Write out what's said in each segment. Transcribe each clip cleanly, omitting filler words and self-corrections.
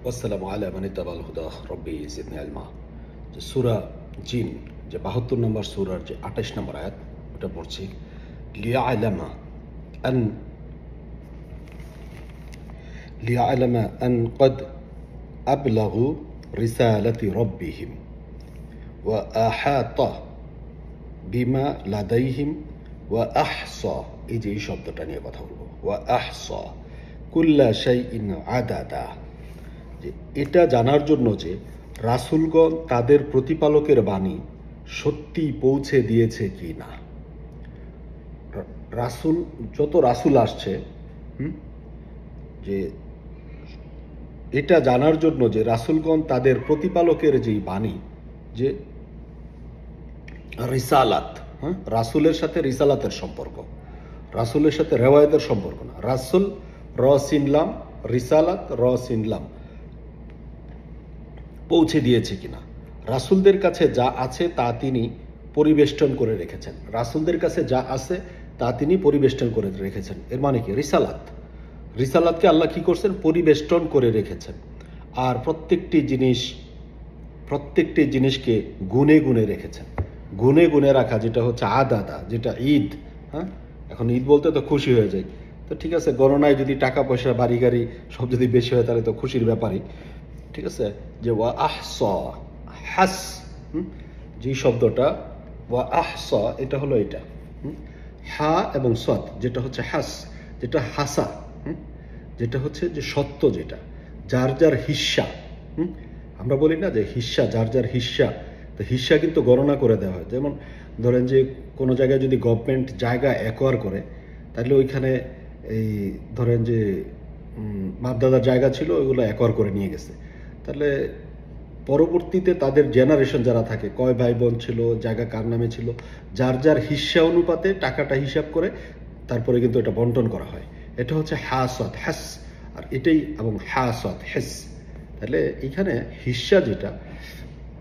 ওয়াসসালামু আলা মান ইত্তাবাল হুদা রব্বি জিদনি ইলমা। যে সূরা জিন, যে ৭২ নম্বর সূরার যে ২৮ নম্বর আয়াত, ওটা পড়ছি। লিয়া'লামা আন লিয়া'লামা আন ক্বাদ আবলাগু রিসালাতি রাব্বিহিম ওয়া আহাতা বিমা লাদাইহিম ওয়া আহসা। এই যে এই শব্দটা নিয়ে কথা বলবো, ওয়া আহসা কুল্লা শাইইন আদাদা। এটা জানার জন্য যে রাসূলগণ তাদের প্রতিপালকের বাণী সত্যি পৌঁছে দিয়েছে কি না। রাসূল, যত রাসূল আসছে, যে এটা জানার জন্য যে রাসূলগণ তাদের প্রতিপালকের যেই বাণী, যে রিসালাত, রাসূলের সাথে রিসালাতের সম্পর্ক, রাসূলের সাথে রেওয়ায়তের সম্পর্ক না। রাসূল র সিনলাম, রিসালাত র সিনলাম, পৌঁছে দিয়েছে কিনা। রাসূলদের কাছে যা আছে তা তিনি পরিবেষ্টন করে রেখেছেন। রাসূলদের কাছে যা আছে তা তিনি পরিবেষ্টন করে রেখেছেন। এর মানে কি? রিসালাত, রিসালাতকে আল্লাহ কি করছেন? পরিবেষ্টন করে রেখেছেন। আর প্রত্যেকটি জিনিসকে গুনে গুনে রেখেছেন। গুনে গুনে রাখা, যেটা হচ্ছে আদাদা, যেটা ঈদ। এখন ঈদ বলতে তো খুশি হয়ে যায়, তো ঠিক আছে, গণনায় যদি টাকা পয়সা বাড়ি গাড়ি সব যদি বেশি হয় তাহলে তো খুশির ব্যাপারই, ঠিক আছে। যে ওয়া আহসা, হাস, যে শব্দটা ওয়া আহসা, এটা হলো এটা হা এবং সদ, যেটা হচ্ছে হাস, যেটা হাসা, যেটা হচ্ছে যে সত্য, যেটা যার যার হিস্সা। আমরা বলি না যে হিস্সা, যার যার হিস্সা। তো হিস্সা কিন্তু গণনা করে দেওয়া হয়। যেমন ধরেন যে কোনো জায়গায় যদি গভর্নমেন্ট জায়গা অ্যাকোয়ার করে, তাহলে ওইখানে এই ধরেন যে বাপদাদার জায়গা ছিল, ওইগুলো অ্যাকোয়ার করে নিয়ে গেছে। তাহলে পরবর্তীতে তাদের জেনারেশন যারা থাকে, কয় ভাই বোন ছিল, জায়গা কার নামে ছিল, যার যার হিস্সা অনুপাতে টাকাটা হিসাব করে তারপরে কিন্তু এটা বন্টন করা হয়। এটা হচ্ছে হাসাদ, হাস, আর এটাই এবং হাসাদ, হেস। তাহলে এখানে হিস্সা,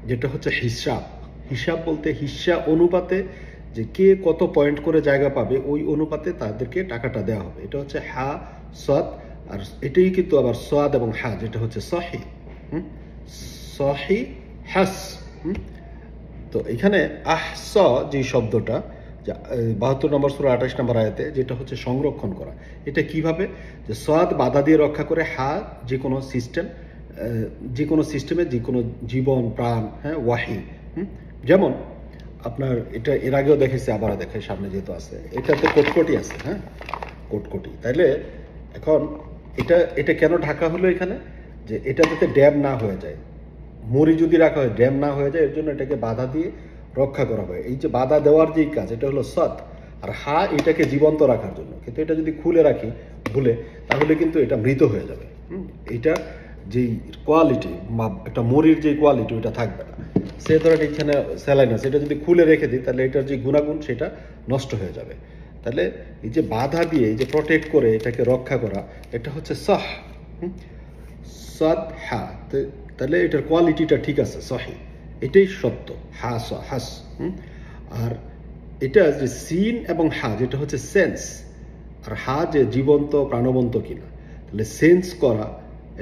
যেটা হচ্ছে হিসাব। হিসাব বলতে হিস্সা অনুপাতে, যে কে কত পয়েন্ট করে জায়গা পাবে, ওই অনুপাতে তাদেরকে টাকাটা দেওয়া হবে। এটা হচ্ছে হা সদ। আর এটাই কিন্তু আবার সাদ এবং হা, যেটা হচ্ছে সহি, সহি হাস। তো এখানে আহসা যে শব্দটা, ৭২ নম্বর সূরা ২৮ নম্বর আয়াতে, যেটা হচ্ছে সংরক্ষণ করা। এটা কিভাবে? যে সাদ বাধা দিয়ে রক্ষা করে, হা যে কোনো সিস্টেম, যে কোনো সিস্টেমে যে কোনো জীবন প্রাণ, ওয়াহি। যেমন আপনার এটা এর আগেও দেখেছি, আবার দেখে সামনে যেহেতু আছে, এটাতে কোটকটি আছে, কোটকটি। তাইলে এখন এটা কেন ঢাকা হলো এখানে? যে এটা যাতে ড্যাম না হয়ে যায়, মরি যদি রাখা হয় ড্যাম না হয়ে যায়, এর জন্য এটাকে বাধা দিয়ে রক্ষা করা হয়। এই যে বাধা দেওয়ার যেই কাজ, এটা হলো সৎ। আর হা এটাকে জীবন্ত রাখার জন্য। কিন্তু এটা যদি খুলে রাখি ভুলে, তাহলে কিন্তু এটা মৃত হয়ে যাবে। এটা যেই কোয়ালিটি, একটা মরির যে কোয়ালিটি, ওইটা থাকবে না। সে ধরেন এখানে স্যালাইন আছে, এটা যদি খুলে রেখে দিই, তাহলে এটার যে গুণাগুণ সেটা নষ্ট হয়ে যাবে। তাহলে এই যে বাধা দিয়ে, এই যে প্রটেক্ট করে এটাকে রক্ষা করা, এটা হচ্ছে সাহ, সাদ হা। তাহলে এটার কোয়ালিটিটা ঠিক আছে, সহি, এটাই সত্য, হাস হাস। আর এটা যে সিন এবং হা, যেটা হচ্ছে সেন্স, আর হা যে জীবন্ত প্রাণবন্ত কিনা, তাহলে সেন্স করা,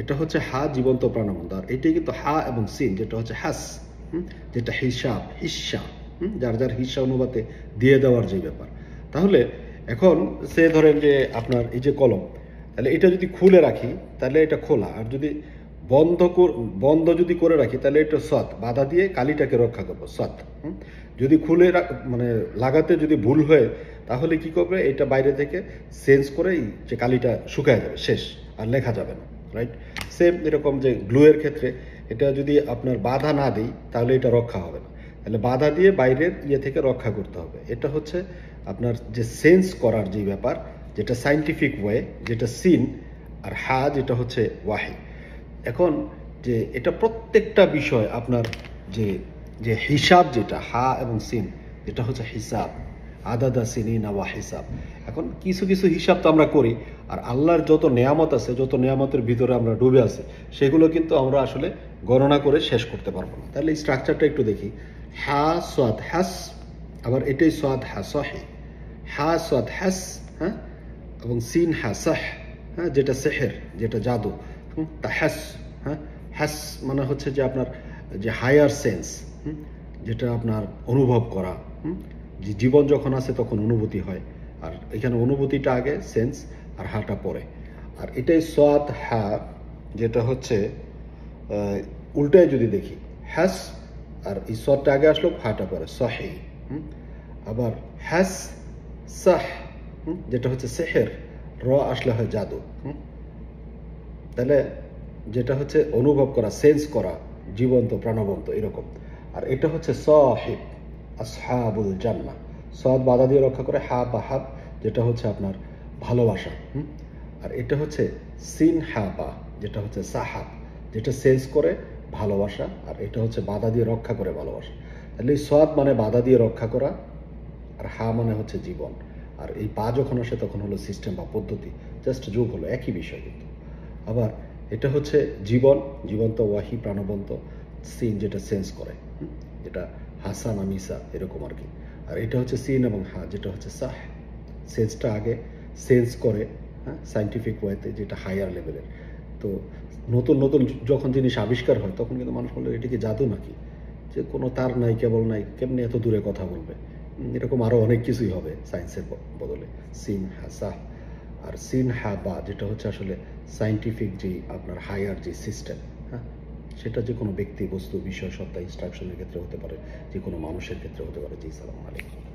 এটা হচ্ছে হা জীবন্ত প্রাণবন্ত। আর এটাই কিন্তু হা এবং সিন, যেটা হচ্ছে হাস, যেটা হিসাব, হিস্সা, যার যার হিস্সা অনুপাতে দিয়ে দেওয়ার যে ব্যাপার। তাহলে এখন সে ধরেন যে আপনার এই যে কলম, তাহলে এটা যদি খুলে রাখি তাহলে এটা খোলা, আর যদি বন্ধ যদি করে রাখি তাহলে এটা সৎ, বাধা দিয়ে কালিটাকে রক্ষা করবো, সৎ। যদি খুলে মানে লাগাতে যদি ভুল হয়, তাহলে কি করবে? এটা বাইরে থেকে সেন্স করে যে কালিটা শুকায় যাবে, শেষ, আর লেখা যাবে না, রাইট? সেম এরকম যে গ্লুয়ের ক্ষেত্রে, এটা যদি আপনার বাধা না দিই তাহলে এটা রক্ষা হবে না। তাহলে বাধা দিয়ে বাইরের থেকে রক্ষা করতে হবে। এটা হচ্ছে আপনার যে সেন্স করার যে ব্যাপার, যেটা সাইন্টিফিক ওয়ে, যেটা সিন, আর হা যেটা হচ্ছে ওয়াহি। এখন যে এটা প্রত্যেকটা বিষয় আপনার যে হিসাব, যেটা হা এবং সিন, যেটা হচ্ছে হিসাব, আদাদা সিনিনা ওয়া হিসাব। এখন কিছু কিছু হিসাব তো আমরা করি, আর আল্লাহর যত নেয়ামত আছে, যত নেয়ামতের ভিতরে আমরা ডুবে আছি, সেগুলো কিন্তু আমরা আসলে গণনা করে শেষ করতে পারবো না। তাহলে এই স্ট্রাকচারটা একটু দেখি। হা সাদ হাস, আবার এটাই সাদ হা সহি, হা সাদ হাস, এবং সিন হা সাহ, যেটা সেহের, যেটা জাদু, তাহাস, হ্যাঁ, হ্যাস মানে হচ্ছে যে আপনার যে হায়ার সেন্স, যেটা আপনার অনুভব করা, যে জীবন যখন আছে তখন অনুভূতি হয়, আর এখানে অনুভূতিটা আগে, সেন্স, আর হাটা পরে। আর এটাই সাদ হা, যেটা হচ্ছে উল্টায় যদি দেখি, হ্যাস আর এই সদটা আগে আসলো, হাটা পরে, সহি। আবার হ্যাস সাহ, যেটা হচ্ছে সেহের, র আসলে হয় জাদু। তাহলে যেটা হচ্ছে অনুভব করা, সেন্স করা, জীবন্ত, প্রাণবন্ত, এরকম। আর এটা হচ্ছে সাহিব, আসহাবুল জান্নাহ। সদ বাধা দিয়ে রক্ষা করে, হা বা হাব, যেটা হচ্ছে আপনার ভালোবাসা। আর এটা হচ্ছে সিন হা বা, যেটা হচ্ছে সাহাব, যেটা সেন্স করে ভালোবাসা, আর এটা হচ্ছে বাধা দিয়ে রক্ষা করে ভালোবাসা। তাহলে এই সদ মানে বাধা দিয়ে রক্ষা করা, আর হা মানে হচ্ছে জীবন। আর এই পা যখন আসে তখন হলো সিস্টেম বা পদ্ধতি, জাস্ট যোগ হলো, একই বিষয় কিন্তু। আবার এটা হচ্ছে জীবন, জীবন্ত, ওয়াহি, প্রাণবন্ত, সিন যেটা সেন্স করে, যেটা হাসান আমিসা এরকম আর কি। আর এটা হচ্ছে সিন এবং হা, যেটা হচ্ছে সাহ, সেন্সটা আগে, সেন্স করে, হ্যাঁ, সাইন্টিফিক ওয়েতে, যেটা হায়ার লেভেলের। তো নতুন নতুন যখন জিনিস আবিষ্কার হয় তখন কিন্তু মানুষ বলে এটা কি জাদু নাকি, যে কোনো তার নাই, কেবল নাই, কেমনি এত দূরে কথা বলবে। এরকম আরো অনেক কিছুই হবে সায়েন্সের বদলে। সিন হা সাহ, আর সিন হা বা, যেটা হচ্ছে আসলে সায়েন্টিফিক যে আপনার হায়ার যে সিস্টেম, হ্যাঁ, সেটা যে কোনো ব্যক্তি, বস্তু, বিষয়, সত্তা, ইনস্ট্রাকশনের ক্ষেত্রে হতে পারে, যে কোনো মানুষের ক্ষেত্রে হতে পারে। জি, সালাম আলাইকুম।